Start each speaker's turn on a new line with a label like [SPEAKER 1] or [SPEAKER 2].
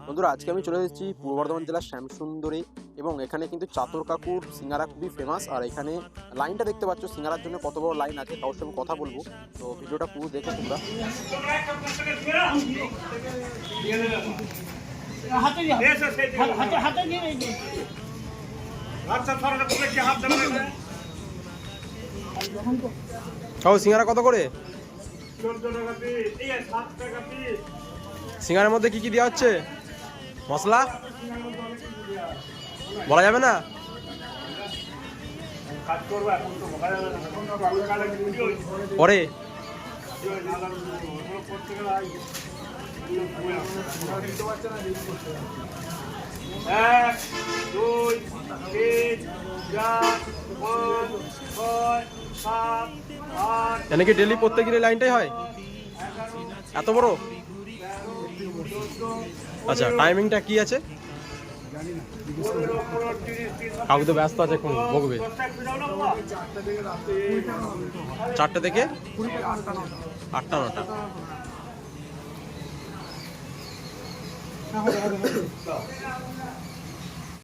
[SPEAKER 1] বন্ধুরা আজকে আমি চলে এসেছি পূর্ব বর্ধমান জেলার শ্যামসুন্দরে এবং এখানে কিন্তু চাতর কাকুর সিঙ্গারা খুবই ফেমাস। আর এখানে লাইনটা দেখতে পাচ্ছ, সিঙ্গারার জন্য কত বড় লাইন আছে, কারোর সঙ্গে কথা বলবো। তো ভিডিওটা পুরো দেখো তোমরা। সিঙ্গারা কত করে? সিঙ্গারার মধ্যে কি কি দেওয়া হচ্ছে? মশলা বলা যাবে না। পরে কি ডেলি প্রত্যেক দিনের লাইনটাই হয় এত বড়? আচ্ছা, টাইমিংটা কি আছে? কাকু তো ব্যস্ত আছে, এখন বকবে। 4টে থেকে 8টা 9টা।